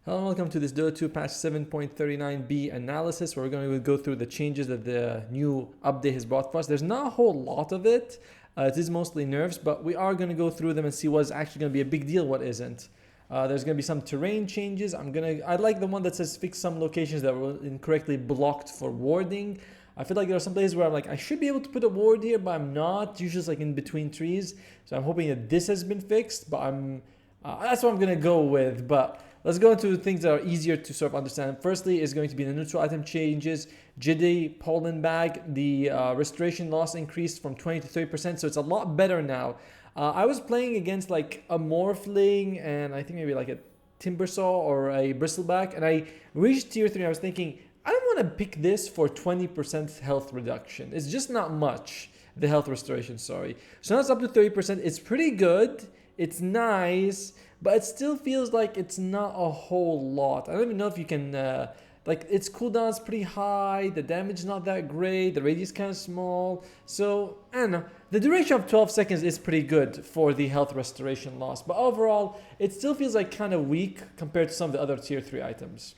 Hello and welcome to this Dota 2 patch 7.39b analysis where we're going to go through the changes that the new update has brought for us. There's not a whole lot of it. It is mostly nerfs, but we are going to go through them and see what's actually going to be a big deal, what isn't. There's going to be some terrain changes. I like the one that says fix some locations that were incorrectly blocked for warding. I feel like there are some places where I'm like, I should be able to put a ward here, but I'm not. Usually it's like in between trees. So I'm hoping that this has been fixed, but that's what I'm going to go with. But let's go into things that are easier to sort of understand. Firstly is going to be the neutral item changes. Jiddy, pollen bag, the restoration loss increased from 20 to 30%, so it's a lot better now. I was playing against like a Morphling and I think maybe like a Timbersaw or a Bristleback, and I reached tier 3 and I was thinking, I don't want to pick this for 20% health reduction. It's just not much, the health restoration, sorry. So now it's up to 30%. It's pretty good. It's nice, but it still feels like it's not a whole lot. I don't even know if you can, like its cooldown's pretty high, the damage is not that great, the radius kind of small. So, I don't know. The duration of 12 seconds is pretty good for the health restoration loss, but overall, it still feels like kind of weak compared to some of the other tier 3 items.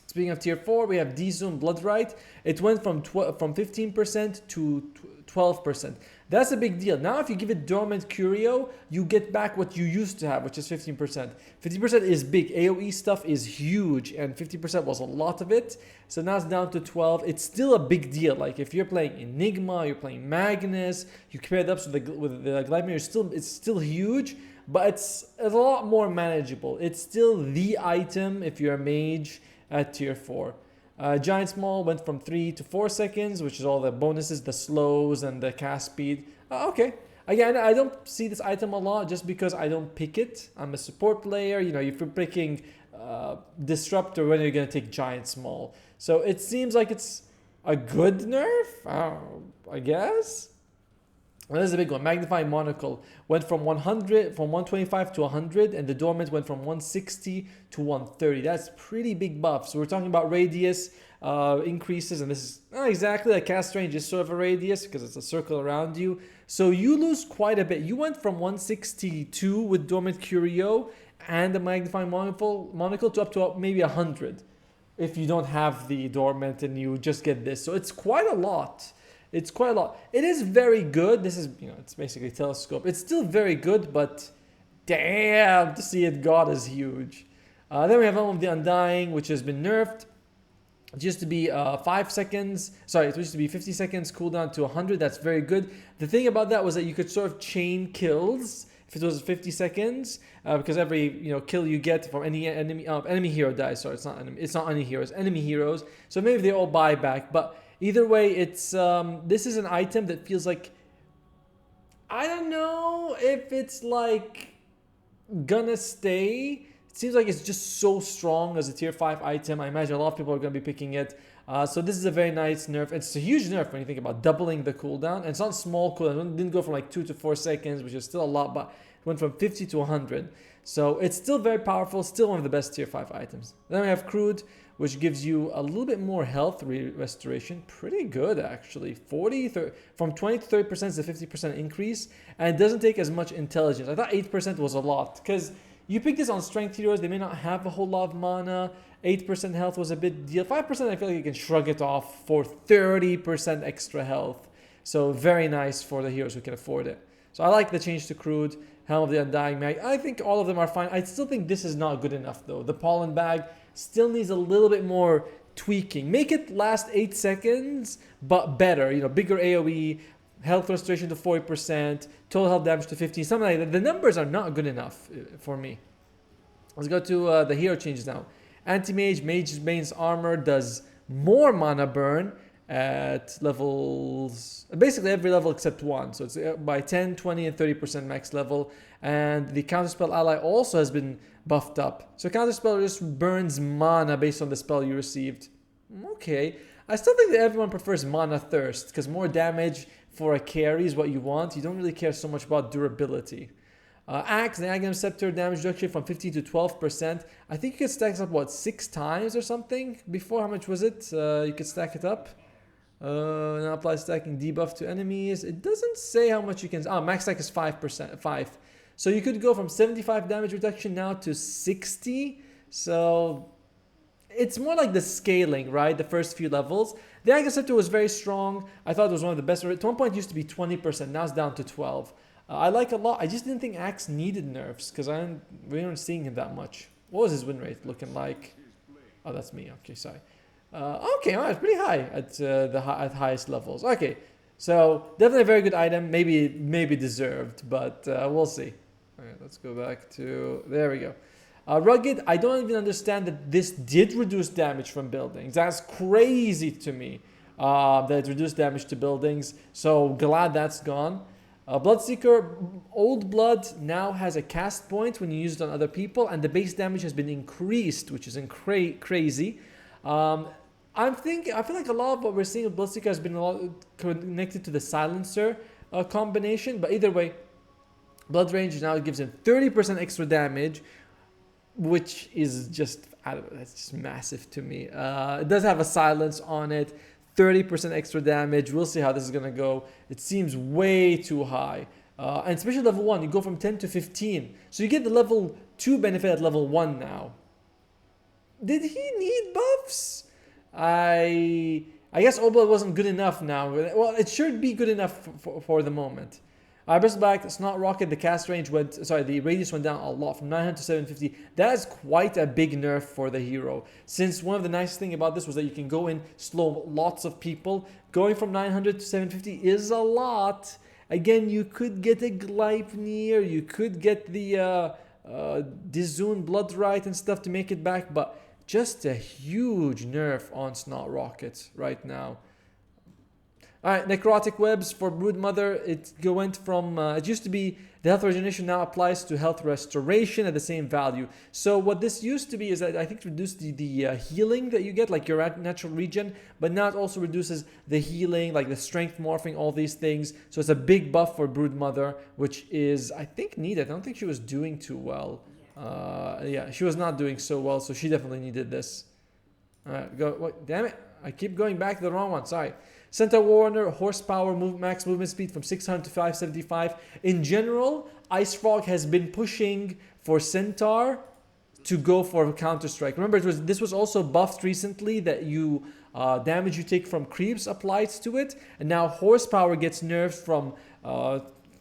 Speaking of tier 4, we have D-Zoom Bloodright. It went from 15% to 12%. That's a big deal. Now if you give it Dormant Curio, you get back what you used to have, which is 15%. 50% is big. AoE stuff is huge, and 50% was a lot of it. So now it's down to 12. It's still a big deal. Like if you're playing Enigma, you're playing Magnus, you compare it up with the Gleipnir, it's still huge, but it's a lot more manageable. It's still the item if you're a mage at tier 4. Giant Small went from 3 to 4 seconds, which is all the bonuses, the slows, and the cast speed. Okay. Again, I don't see this item a lot just because I don't pick it. I'm a support player. You know, if you're picking Disruptor, when are you going to take Giant Small? So it seems like it's a good nerf, I guess. Well, this is a big one. Magnifying Monocle went from 125 to 100, and the Dormant went from 160 to 130. That's pretty big buff. So we're talking about radius increases, and this is not exactly a cast range, is sort of a radius because it's a circle around you. So you lose quite a bit. You went from 162 with Dormant Curio and the Magnifying Monocle to up to maybe 100 if you don't have the Dormant and you just get this. So it's quite a lot. It's quite a lot. It is very good. This is, it's basically Telescope. It's still very good, but damn, to see it God is huge. Then we have Helm of the Undying, which has been nerfed. It used to be 5 seconds. Sorry, it used to be 50 seconds cooldown to 100. That's very good. The thing about that was that you could sort of chain kills if it was 50 seconds, because every kill you get from any enemy hero dies. Sorry, it's not any heroes. Enemy heroes. So maybe they all buy back, but either way, it's this is an item that feels like, I don't know if it's like gonna stay. It seems like it's just so strong as a tier 5 item. I imagine a lot of people are gonna be picking it. So this is a very nice nerf. It's a huge nerf when you think about doubling the cooldown. And it's not small cooldown. It didn't go from like 2 to 4 seconds, which is still a lot, but it went from 50 to 100. So it's still very powerful. Still one of the best tier 5 items. Then we have Crude, which gives you a little bit more health restoration. Pretty good, actually. From 20 to 30% is a 50% increase, and it doesn't take as much intelligence. I thought 8% was a lot, because you pick this on strength heroes, they may not have a whole lot of mana. 8% health was a big deal. 5% I feel like you can shrug it off for 30% extra health. So very nice for the heroes who can afford it. So I like the change to Crude, Helm of the Undying Mag. I think all of them are fine. I still think this is not good enough though. The Pollen Bag still needs a little bit more tweaking. Make it last 8 seconds, but better. Bigger AoE, health restoration to 40%, total health damage to 15, something like that. The numbers are not good enough for me. Let's go to the hero changes now. Anti-Mage, Mage's Bane's armor does more mana burn at levels, basically every level except 1. So it's by 10, 20, and 30% max level. And the counterspell ally also has been buffed up. So counterspell just burns mana based on the spell you received. Okay. I still think that everyone prefers Mana Thirst, because more damage for a carry is what you want. You don't really care so much about durability. Axe, the Aghanim Scepter damage reduction from 15 to 12%. I think you could stack it up, 6 times or something? Before, how much was it? You could stack it up. Now apply stacking debuff to enemies. It doesn't say how much you can... max stack is 5%. 5. So you could go from 75 damage reduction now to 60. So it's more like the scaling, right? The first few levels. The Agaceptor was very strong. I thought it was one of the best. At one point it used to be 20%. Now it's down to 12. I like a lot. I just didn't think Axe needed nerfs because we weren't seeing him that much. What was his win rate looking like? Oh, that's me. Okay, sorry. Okay, well, it's pretty high at at highest levels. Okay, so definitely a very good item. Maybe deserved, but we'll see. All right, let's go back to there we go. Rugged, I don't even understand that this did reduce damage from buildings. That's crazy to me that it reduced damage to buildings. So glad that's gone. Bloodseeker, Old Blood now has a cast point when you use it on other people, and the base damage has been increased, which is crazy. I feel like a lot of what we're seeing with Bloodseeker has been a lot connected to the Silencer combination, but either way, Blood Range now gives him 30% extra damage, which is just, I don't know, that's just massive to me. It does have a silence on it, 30% extra damage. We'll see how this is going to go. It seems way too high. And especially level 1, you go from 10 to 15. So you get the level 2 benefit at level 1 now. Did he need buffs? I guess Obla wasn't good enough now. Well, it should be good enough for the moment. Burst back, Snot Rocket, the radius went down a lot from 900 to 750. That is quite a big nerf for the hero. Since one of the nice things about this was that you can go in, slow lots of people. Going from 900 to 750 is a lot. Again, you could get a Gleipnir, you could get the Dizun Bloodrite and stuff to make it back, but just a huge nerf on Snot Rockets right now. Alright, Necrotic Webs for Broodmother. It went from, it used to be the health regeneration now applies to health restoration at the same value. So what this used to be is that I think it reduced the healing that you get, like your natural regen, but now it also reduces the healing, like the strength morphing, all these things. So it's a big buff for Broodmother, which is, I think, needed. I don't think she was doing too well. Yeah, she was not doing so well, so she definitely needed this. Alright, what, damn it. I keep going back to the wrong one, sorry. Centaur Warner, horsepower, max movement speed from 600 to 575. In general, Ice Frog has been pushing for Centaur to go for Counter-Strike. Remember, this was also buffed recently that you damage you take from creeps applies to it. And now horsepower gets nerfed from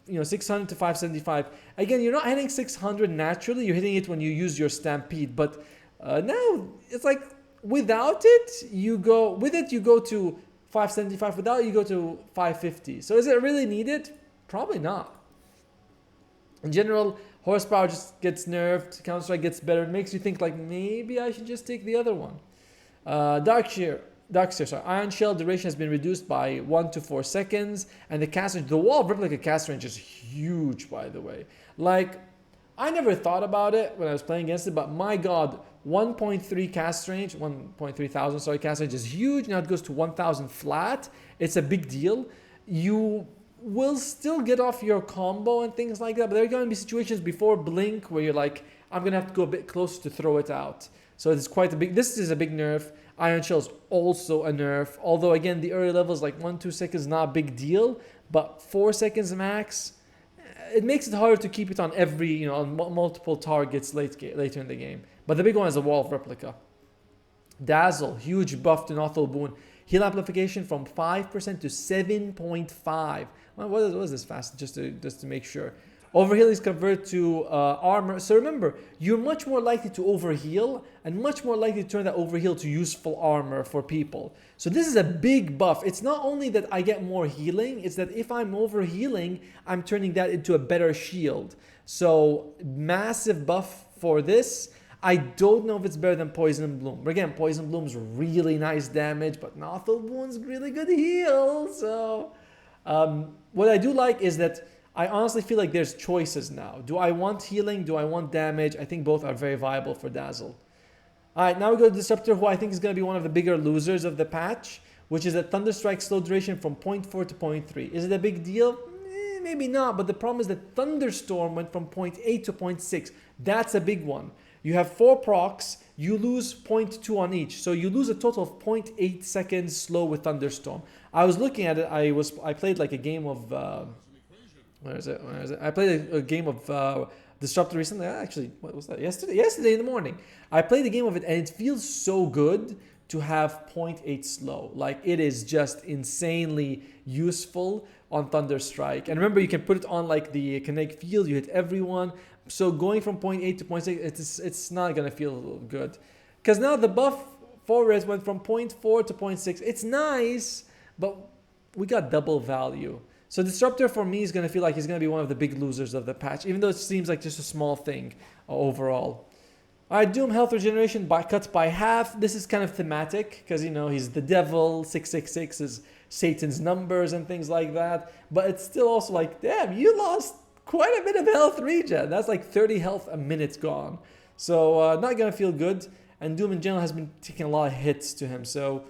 600 to 575. Again, you're not hitting 600 naturally. You're hitting it when you use your Stampede. But now it's like without it, you go to 575. Without it, you go to 550. So is it really needed? Probably not. In general, horsepower just gets nerfed. Counter-Strike gets better. It makes you think like maybe I should just take the other one. Darkseer, Iron Shell duration has been reduced by 1 to 4 seconds. And the wall of Replica cast range is huge, by the way. Like, I never thought about it when I was playing against it, but my god, 1.3 cast range, 1.3 thousand, sorry, cast range is huge. Now it goes to 1,000 flat. It's a big deal. You will still get off your combo and things like that, but there are going to be situations before Blink where you're like, I'm going to have to go a bit closer to throw it out. So it's quite a big, this is a big nerf. Iron Shell is also a nerf. Although again, the early levels like 1-2 seconds, not a big deal, but 4 seconds max, it makes it harder to keep it on every, on multiple targets later in the game. But the big one is the Wall of Replica. Dazzle, huge buff to Nothal Boon. Heal amplification from 5% to 7.5. What is this fast? Just to make sure. Overhealing is converted to armor. So remember, you're much more likely to overheal and much more likely to turn that overheal to useful armor for people. So this is a big buff. It's not only that I get more healing, it's that if I'm overhealing, I'm turning that into a better shield. So massive buff for this. I don't know if it's better than Poison Bloom. But again, Poison Bloom's really nice damage, but Nothal Boon's really good heal. So what I do like is that I honestly feel like there's choices now. Do I want healing? Do I want damage? I think both are very viable for Dazzle. Alright, now we go to Disruptor, who I think is going to be one of the bigger losers of the patch, which is a Thunderstrike slow duration from 0.4 to 0.3. Is it a big deal? Maybe not, but the problem is that Thunderstorm went from 0.8 to 0.6. That's a big one. You have 4 procs, you lose 0.2 on each. So you lose a total of 0.8 seconds slow with Thunderstorm. I was looking at it, I played like a game of... Where is it? I played a game of Disruptor recently. Actually, what was that? Yesterday in the morning. I played a game of it, and it feels so good to have 0.8 slow. Like, it is just insanely useful on Thunderstrike. And remember, you can put it on like the kinetic field. You hit everyone. So going from 0.8 to 0.6, it's not gonna feel good. Because now the buff for it went from 0.4 to 0.6. It's nice, but we got double value. So Disruptor for me is going to feel like he's going to be one of the big losers of the patch, even though it seems like just a small thing overall. Alright, Doom health regeneration cut by half. This is kind of thematic because, you know, he's the devil, 666 is Satan's numbers and things like that. But it's still also like, damn, you lost quite a bit of health regen. That's like 30 health a minute gone. So not going to feel good. And Doom in general has been taking a lot of hits to him. So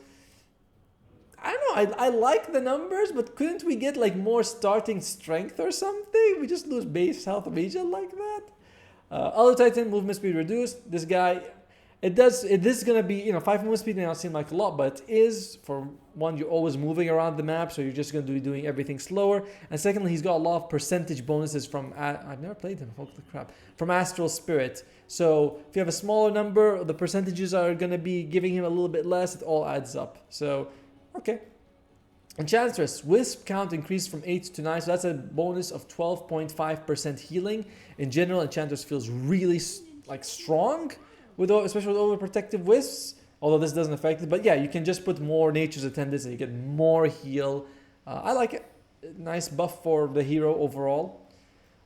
I don't know, I like the numbers, but couldn't we get like more starting strength or something? We just lose base health regen like that. Other Titan, movement speed reduced. This guy, this is going to be, you know, 5 movement speed may not seem like a lot, but it is. For one, you're always moving around the map, so you're just going to be doing everything slower. And secondly, he's got a lot of percentage bonuses from, I've never played him, holy crap, from Astral Spirit. So if you have a smaller number, the percentages are going to be giving him a little bit less. It all adds up. So okay. Enchantress, Wisp count increased from 8 to 9, so that's a bonus of 12.5% healing. In general, Enchantress feels really like strong, especially with overprotective Wisps, although this doesn't affect it. But yeah, you can just put more Nature's Attendants and you get more heal. I like it. Nice buff for the hero overall.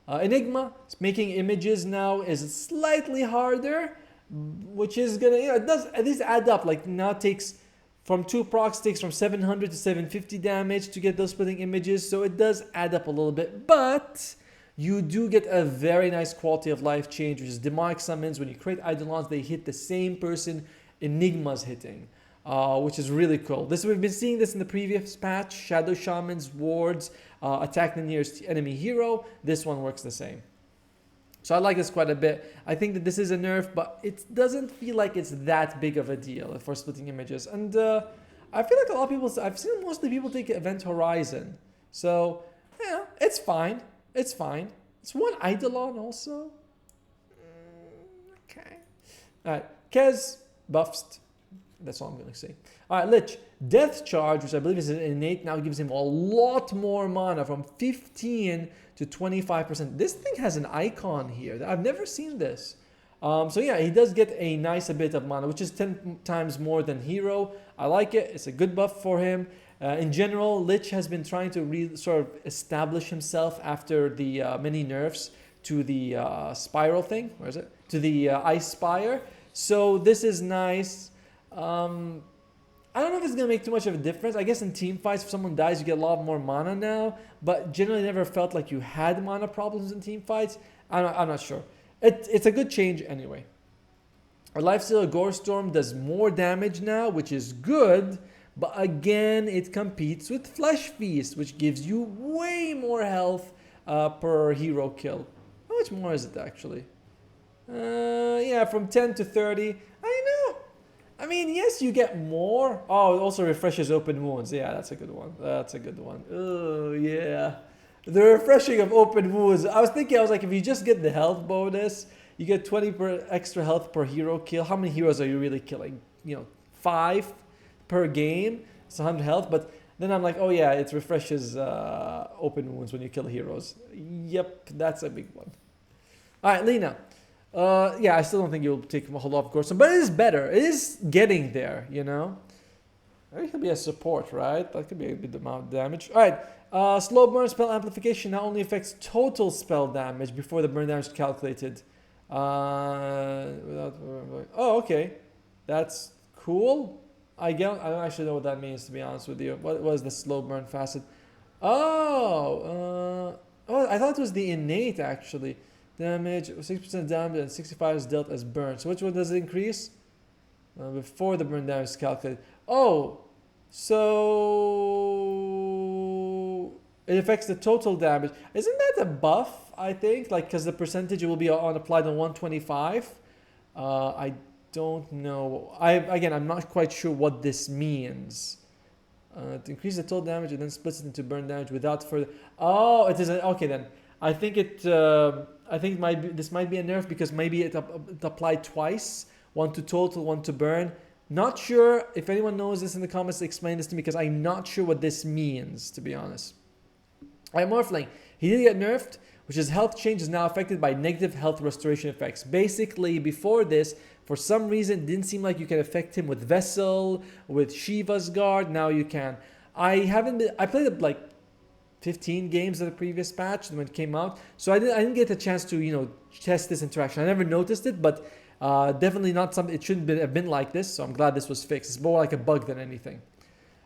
Enigma, making images now is slightly harder, which is gonna, you know, it does at least add up. Like now it takes from 2 procs, takes from 700 to 750 damage to get those splitting images. So it does add up a little bit, but you do get a very nice quality of life change, which is demonic summons. When you create Eidolons, they hit the same person Enigma's hitting, which is really cool. We've been seeing this in the previous patch. Shadow Shamans, wards, attack the nearest enemy hero. This one works the same. So I like this quite a bit. I think that this is a nerf, but it doesn't feel like it's that big of a deal for splitting images. And I feel like a lot of people, I've seen mostly people take Event Horizon. So, yeah, it's fine. It's fine. It's one Eidolon also. Okay. Alright, Kez, buffed. That's all I'm going to say. Alright, Lich. Death Charge, which I believe is an innate, now gives him a lot more mana from 15 to 25%. This thing has an icon here. I've never seen this. So yeah, he does get a nice bit of mana, which is 10 times more than Hero. I like it. It's a good buff for him. In general, Lich has been trying to sort of establish himself after the many nerfs to the spiral thing. Where is it? To the Ice Spire. So this is nice. I don't know if it's going to make too much of a difference. I guess in team fights, if someone dies, you get a lot more mana now. But generally never felt like you had mana problems in team fights. I'm not sure. It's a good change anyway. Our Lifestealer Gore Storm does more damage now, which is good. But again, it competes with Flesh Feast, which gives you way more health per hero kill. How much more is it actually? Yeah, from 10 to 30. I know. I mean, yes, you get more. Oh, it also refreshes open wounds. Yeah, that's a good one. That's a good one. Oh, yeah. The refreshing of open wounds. I was like, if you just get the health bonus, you get 20 extra health per hero kill. How many heroes are you really killing? 5 per game. It's 100 health. But then I'm like, oh yeah, it refreshes open wounds when you kill heroes. Yep, that's a big one. All right, Lena. Yeah, I still don't think you'll take a whole lot of course, but it is better. It is getting there, Maybe it could be a support, right? That could be a good amount of damage. All right, slow burn spell amplification now only affects total spell damage before the burn damage is calculated. Oh, okay, that's cool. I don't actually know what that means, to be honest with you. What was the slow burn facet? Oh, I thought it was the innate actually. Damage, 6% damage and 65 is dealt as burn. So which one does it increase? Before the burn damage is calculated. Oh, so it affects the total damage. Isn't that a buff, I think? Like, because the percentage will be applied on 125. I don't know. I'm not quite sure what this means. To increase the total damage and then splits it into burn damage without further... Oh, it is... Okay, then. I think this might be a nerf because maybe it applied twice, one to total, one to burn. Not sure if anyone knows this in the comments. Explain this to me because I'm not sure what this means, to be honest. Alright, Morphling. He did get nerfed, which is health change is now affected by negative health restoration effects. Basically, before this, for some reason, it didn't seem like you can affect him with Vessel, with Shiva's Guard. Now you can. I played like 15 games of the previous patch when it came out, so I didn't get a chance to test this interaction. I never noticed it, but definitely not something. It shouldn't have been like this, so I'm glad this was fixed. It's more like a bug than anything.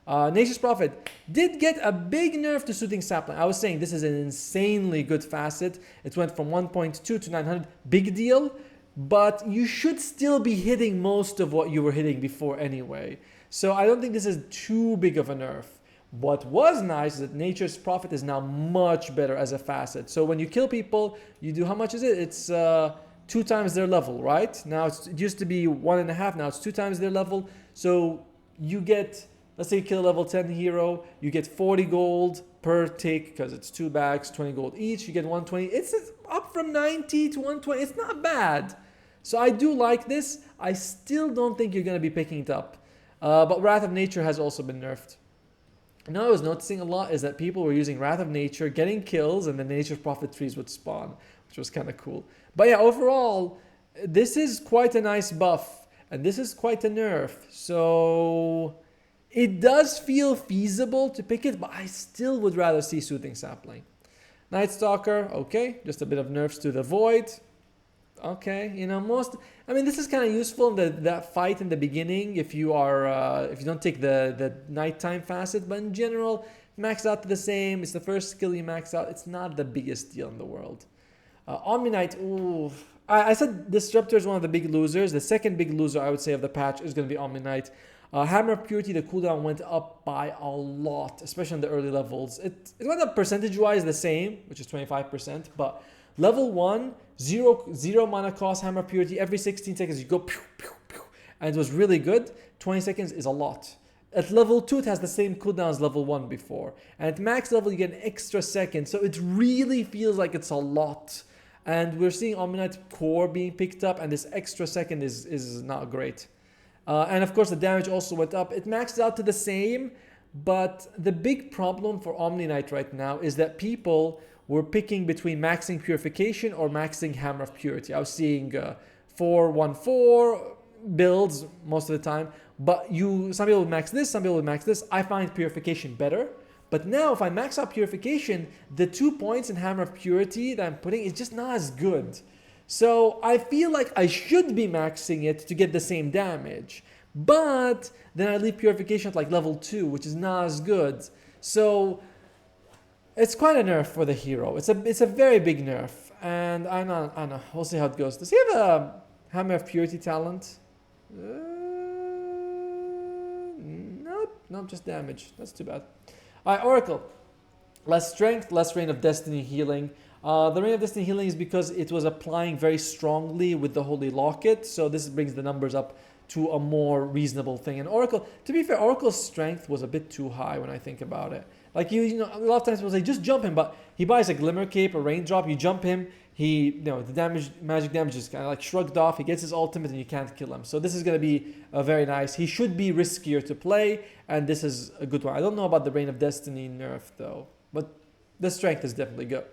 Nature's Prophet did get a big nerf to Soothing Sapling. I was saying this is an insanely good facet. It went from 1.2 to 900. Big deal, but you should still be hitting most of what you were hitting before anyway. So I don't think this is too big of a nerf. What was nice is that Nature's Prophet is now much better as a facet. So when you kill people, you do, how much is it? It's 2 times their level, right? Now it used to be 1.5, now it's 2 times their level. So you get, let's say you kill a level 10 hero, you get 40 gold per tick because it's 2 bags, 20 gold each. You get 120. It's up from 90 to 120. It's not bad. So I do like this. I still don't think you're going to be picking it up. But Wrath of Nature has also been nerfed. Now I was noticing a lot is that people were using Wrath of Nature, getting kills, and then Nature's Prophet trees would spawn, which was kind of cool. But yeah, overall, this is quite a nice buff, and this is quite a nerf. So it does feel feasible to pick it, but I still would rather see Soothing Sapling. Night Stalker, okay, just a bit of nerfs to the Void. Okay, this is kind of useful in that fight in the beginning if you don't take the nighttime facet, but in general, max out to the same. It's the first skill you max out. It's not the biggest deal in the world. Omni-Knight, ooh. I said Disruptor is one of the big losers. The second big loser, I would say, of the patch is going to be Omni-Knight. Hammer of Purity, the cooldown went up by a lot, especially in the early levels. It went up percentage-wise the same, which is 25%, but level 1, zero mana cost, Hammer of Purity. Every 16 seconds you go pew, pew, pew, and it was really good. 20 seconds is a lot. At level 2, it has the same cooldown as level 1 before. And at max level, you get an extra second. So it really feels like it's a lot. And we're seeing Omni-Knight core being picked up, and this extra second is not great. And of course, the damage also went up. It maxed out to the same, but the big problem for Omni-Knight right now is that people were picking between maxing Purification or maxing Hammer of Purity. I was seeing 4-1-4 builds most of the time, but some people would max this, some people would max this. I find Purification better. But now if I max out Purification, the 2 points in Hammer of Purity that I'm putting is just not as good. So I feel like I should be maxing it to get the same damage. But then I leave Purification at like level 2, which is not as good. So it's quite a nerf for the hero. It's a very big nerf. And I don't know. We'll see how it goes. Does he have a Hammer of Purity talent? Nope, just damage. That's too bad. Alright, Oracle. Less strength, less Rain of Destiny healing. The Rain of Destiny healing is because it was applying very strongly with the Holy Locket. So this brings the numbers up to a more reasonable thing. And Oracle, to be fair, Oracle's strength was a bit too high when I think about it. Like, a lot of times people say, just jump him. But he buys a Glimmer Cape, a Raindrop, you jump him. The magic damage is kind of like shrugged off. He gets his ultimate and you can't kill him. So this is going to be very nice. He should be riskier to play, and this is a good one. I don't know about the Reign of Destiny nerf though, but the strength is definitely good.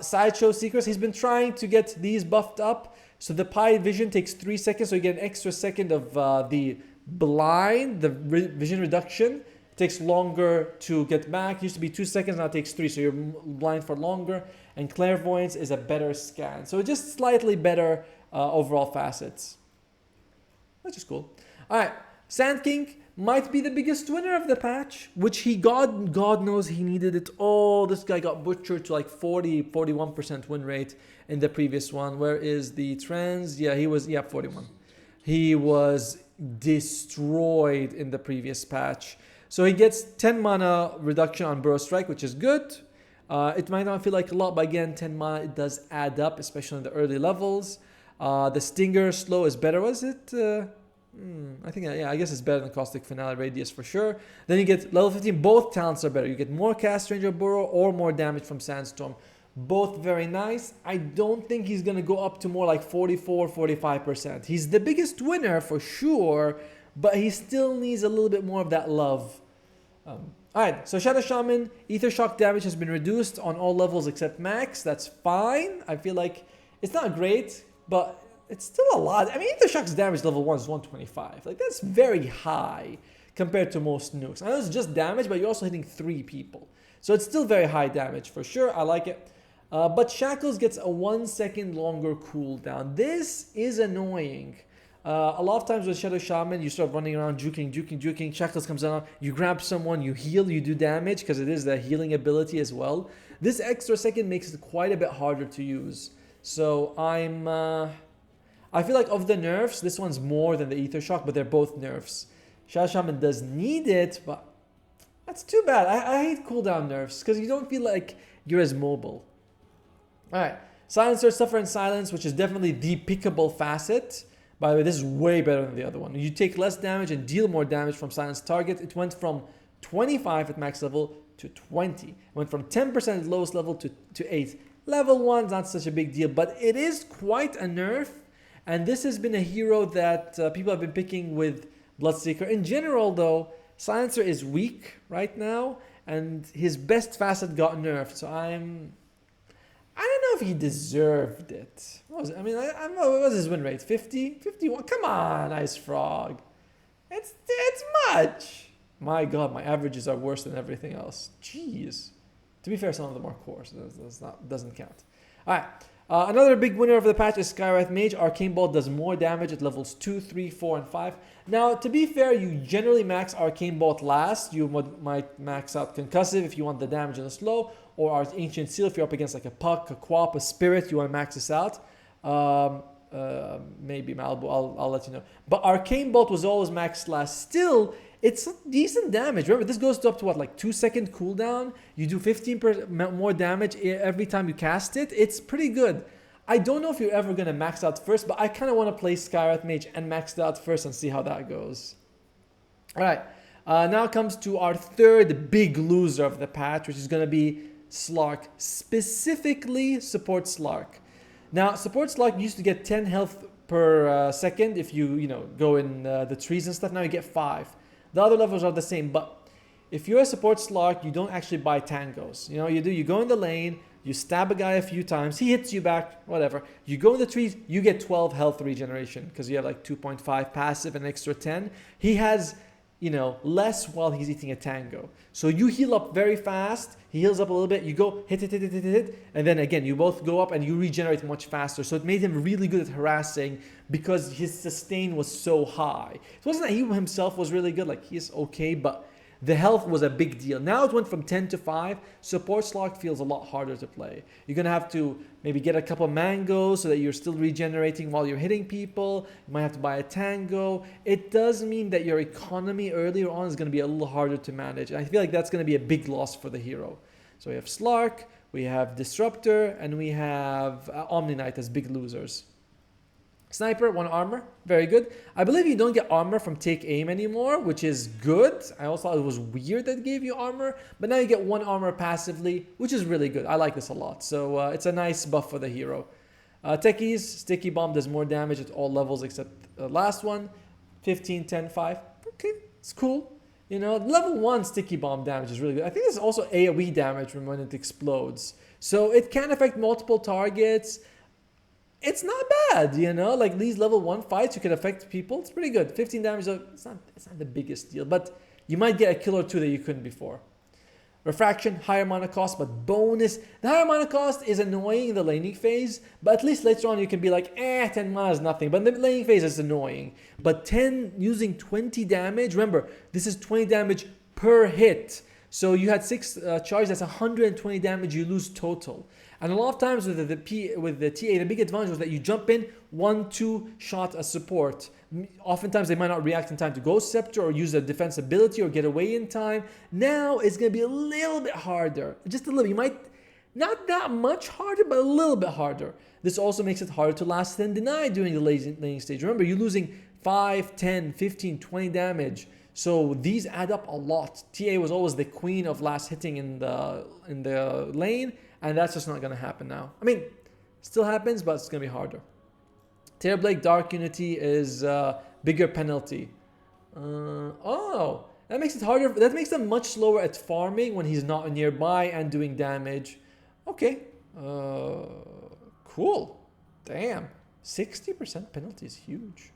Sideshow Seekers, he's been trying to get these buffed up. So the Pie Vision takes 3 seconds, so you get an extra second of the blind, the vision reduction. It takes longer to get back. It used to be 2 seconds, now it takes 3, so you're blind for longer. And Clairvoyance is a better scan. So just slightly better overall facets. Which is cool. Alright, Sand King might be the biggest winner of the patch, which God knows he needed it. Oh, this guy got butchered to like 41% win rate in the previous one. Where is the trends? Yeah, 41. He was destroyed in the previous patch. So he gets 10 mana reduction on Burrow Strike, which is good. It might not feel like a lot, but again, 10 mana, it does add up, especially in the early levels. The Stinger Slow is better, was it? I guess it's better than Caustic Finale Radius for sure. Then you get level 15, both talents are better. You get more cast range of Burrow or more damage from Sandstorm. Both very nice. I don't think he's going to go up to more like 44, 45%. He's the biggest winner for sure, but he still needs a little bit more of that love. Alright, so Shadow Shaman, Ether Shock damage has been reduced on all levels except max. That's fine. I feel like it's not great, but it's still a lot. I mean, Ether Shock's damage level 1 is 125. Like, that's very high compared to most nukes. I know it's just damage, but you're also hitting 3 people. So it's still very high damage for sure. I like it. But Shackles gets a 1 second longer cooldown. This is annoying. A lot of times with Shadow Shaman, you start running around, juking. Shackles comes out, you grab someone, you heal, you do damage, because it is the healing ability as well. This extra second makes it quite a bit harder to use. So I feel like of the nerfs, this one's more than the Ether Shock, but they're both nerfs. Shadow Shaman does need it, but that's too bad. I hate cooldown nerfs, because you don't feel like you're as mobile. Alright, Silencer, Suffer in Silence, which is definitely the pickable facet. By the way, this is way better than the other one. You take less damage and deal more damage from silenced target. It went from 25 at max level to 20. It went from 10% at lowest level to 8. Level 1 is not such a big deal, but it is quite a nerf. And this has been a hero that people have been picking with Bloodseeker. In general, though, Silencer is weak right now, and his best facet got nerfed. So I don't know if he deserved it. What was it? I mean, I don't know. What was his win rate? 50? 51? Come on, Ice Frog. It's much. My God, my averages are worse than everything else. Jeez. To be fair, some of them are core, so doesn't count. All right. Another big winner of the patch is Skywrath Mage. Arcane Bolt does more damage at levels 2, 3, 4, and 5. Now, to be fair, you generally max Arcane Bolt last. You might max out Concussive if you want the damage in the slow, or our Ancient Seal if you're up against like a Puck, a Quap, a Spirit, you want to max this out. Maybe Malibu, I'll let you know. But Arcane Bolt was always maxed last. Still, it's decent damage. Remember, this goes to up to what, like 2 second cooldown? You do 15% more damage every time you cast it. It's pretty good. I don't know if you're ever going to max out first, but I kind of want to play Skywrath Mage and max it out first and see how that goes. Alright, now comes to our third big loser of the patch, which is going to be Slark. Specifically, Support Slark. Now, Support Slark used to get 10 health per second if you go in the trees and stuff. Now you get 5. The other levels are the same, but if you're a Support Slark, you don't actually buy tangos. You go in the lane, you stab a guy a few times, he hits you back, whatever. You go in the trees, you get 12 health regeneration because you have like 2.5 passive and extra 10. He has, less while he's eating a tango. So you heal up very fast, he heals up a little bit, you go hit, and then again, you both go up and you regenerate much faster. So it made him really good at harassing because his sustain was so high. It wasn't that he himself was really good, like he's okay, but the health was a big deal. Now it went from 10 to 5. Support Slark feels a lot harder to play. You're going to have to maybe get a couple mangoes so that you're still regenerating while you're hitting people. You might have to buy a tango. It does mean that your economy earlier on is going to be a little harder to manage. And I feel like that's going to be a big loss for the hero. So we have Slark, we have Disruptor, and we have Omni Knight as big losers. Sniper, 1 armor, very good. I believe you don't get armor from Take Aim anymore, which is good. I also thought it was weird that it gave you armor, but now you get 1 armor passively, which is really good. I like this a lot. So it's a nice buff for the hero. Techies, Sticky Bomb does more damage at all levels except the last one. 15, 10, 5. Okay, it's cool. Level 1 Sticky Bomb damage is really good. I think there's also AoE damage from when it explodes. So it can affect multiple targets. It's not bad, like these level 1 fights, you can affect people. It's pretty good. 15 damage, it's not the biggest deal, but you might get a kill or 2 that you couldn't before. Refraction, higher mana cost, but bonus. The higher mana cost is annoying in the laning phase, but at least later on you can be like, 10 mana is nothing. But in the laning phase it's annoying. But 10 using 20 damage, remember, this is 20 damage per hit. So you had 6 charge, that's 120 damage you lose total. And a lot of times with the TA, the big advantage was that you jump in, 1-2 shot as support. Oftentimes they might not react in time to Ghost Scepter or use a defense ability or get away in time. Now it's going to be a little bit harder. Just a little. You might, not that much harder, but a little bit harder. This also makes it harder to last and deny during the laning stage. Remember, you're losing 5, 10, 15, 20 damage. So these add up a lot. TA was always the queen of last hitting in the lane. and that's just not going to happen now. I mean, still happens, but it's going to be harder. Terrorblade Dark Unity is bigger penalty. Oh, that makes it harder. That makes him much slower at farming when he's not nearby and doing damage. Okay. Cool. Damn. 60% penalty is huge.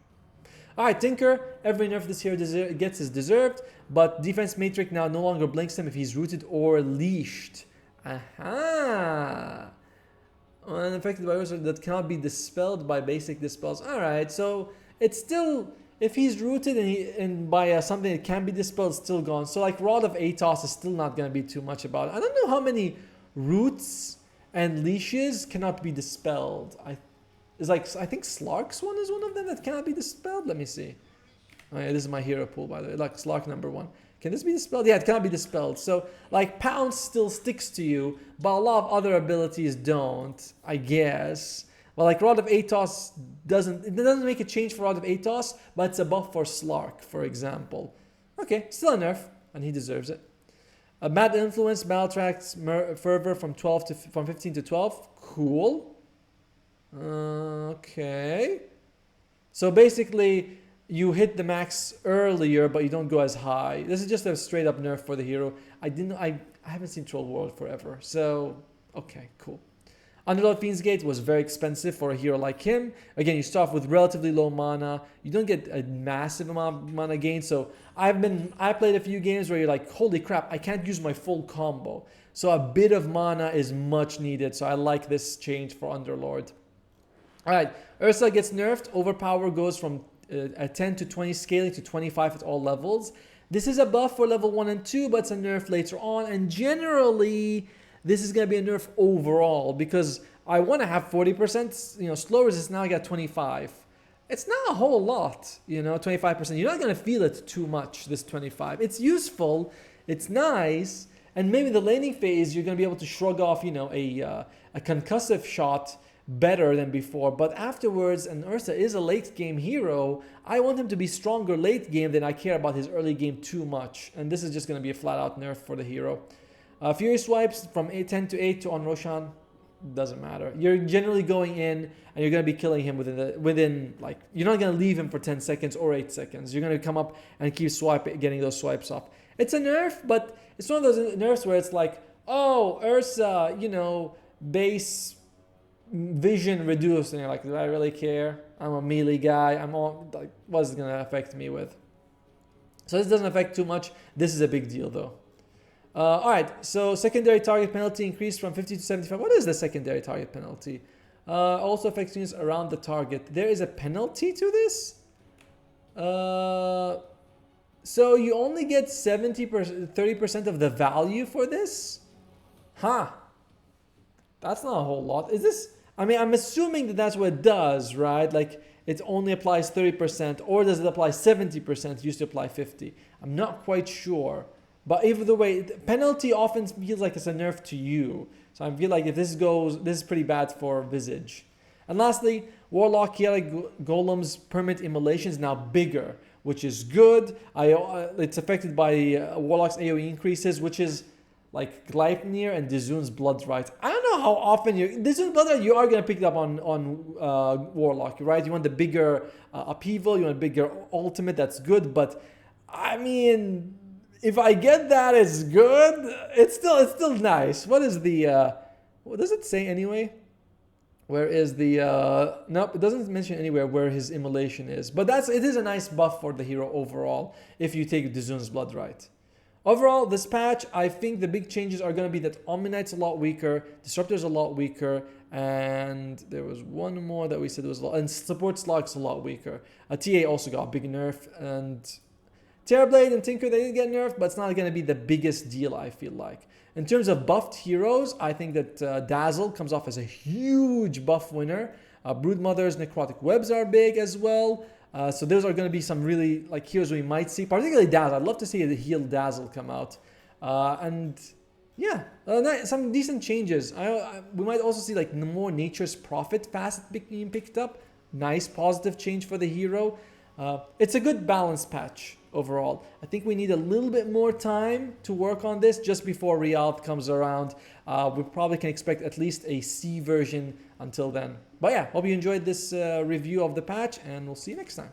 Alright, Tinker. Every nerf this hero gets is deserved, but Defense Matrix now no longer blinks him if he's rooted or leashed. Aha! Unaffected by virus that cannot be dispelled by basic dispels. Alright, so it's still, if he's rooted and by something that can be dispelled, it's still gone. So like Rod of Atos is still not going to be too much about it. I don't know how many roots and leashes cannot be dispelled. I think Slark's one is one of them that cannot be dispelled. Let me see. Oh yeah, this is my hero pool, by the way. Like Slark number 1. Can this be dispelled? Yeah, it cannot be dispelled. So like Pounce still sticks to you, but a lot of other abilities don't, I guess. Well, like Rod of Atos doesn't make a change for Rod of Atos, but it's a buff for Slark, for example. Okay, still a nerf, and he deserves it. Mad Influence, Battle Tracks, Fervor from 15 to 12. Cool. Okay. So basically, you hit the max earlier, but you don't go as high. This is just a straight up nerf for the hero. I haven't seen Troll World forever. So, okay, cool. Underlord Fiend's Gate was very expensive for a hero like him. Again, you start off with relatively low mana. You don't get a massive amount of mana gain. So I played a few games where you're like, holy crap, I can't use my full combo. So a bit of mana is much needed. So I like this change for Underlord. Alright, Ursa gets nerfed. Overpower goes from a 10 to 20 scaling to 25 at all levels. This is a buff for level 1 and 2, but it's a nerf later on. And generally, this is going to be a nerf overall because I want to have 40%, slow resist. Now I got 25. It's not a whole lot, 25%. You're not going to feel it too much, this 25. It's useful. It's nice. And maybe the laning phase, you're going to be able to shrug off, a concussive shot better than before, but afterwards, and Ursa is a late game hero, I want him to be stronger late game than I care about his early game too much, and this is just going to be a flat out nerf for the hero. Fury swipes from 10 to 8 to on Roshan, doesn't matter. You're generally going in and you're going to be killing him within you're not going to leave him for 10 seconds or 8 seconds. You're going to come up and keep getting those swipes off. It's a nerf, but it's one of those nerfs where it's like, oh, Ursa, base vision reduced, and you're like, do I really care? I'm a melee guy. What's it gonna affect me with? So this doesn't affect too much. This is a big deal though. Alright, so secondary target penalty increased from 50 to 75. What is the secondary target penalty? Also affects units around the target. There is a penalty to this? So you only get 30% of the value for this? Huh. That's not a whole lot. Is this... I'm assuming that that's what it does, right? Like, it only applies 30%, or does it apply 70%? It used to apply 50%. I'm not quite sure. But either way, penalty often feels like it's a nerf to you. So I feel like if this goes, this is pretty bad for Visage. And lastly, Warlock Chaotic Golem's permanent immolation is now bigger, which is good. It's affected by Warlock's AoE increases, which is like Gleipnir and Dizune's Blood Right. I don't know how often Dizune's Blood Right, you are going to pick it up on Warlock, right? You want the bigger upheaval, you want a bigger ultimate, that's good. But I mean, if I get that, it's good. It's still nice. What is the, what does it say anyway? Where is the, nope, it doesn't mention anywhere where his immolation is. But it is a nice buff for the hero overall if you take Dizune's Blood Right. Overall, this patch, I think the big changes are going to be that Omni Knight's a lot weaker, Disruptor's a lot weaker, and there was one more that we said was a lot, and Support Slug's a lot weaker. TA also got a big nerf, and Terrorblade and Tinker, they didn't get nerfed, but it's not going to be the biggest deal, I feel like. In terms of buffed heroes, I think that Dazzle comes off as a huge buff winner. Broodmother's Necrotic Webs are big as well. So those are going to be some really heroes we might see, particularly Dazzle. I'd love to see the heal Dazzle come out. And yeah, some decent changes. We might also see more Nature's Prophet facet being picked up. Nice positive change for the hero. It's a good balanced patch. overall. I think we need a little bit more time to work on this just before Riyadh comes around. We probably can expect at least a C version until then. But yeah, hope you enjoyed this review of the patch, and we'll see you next time.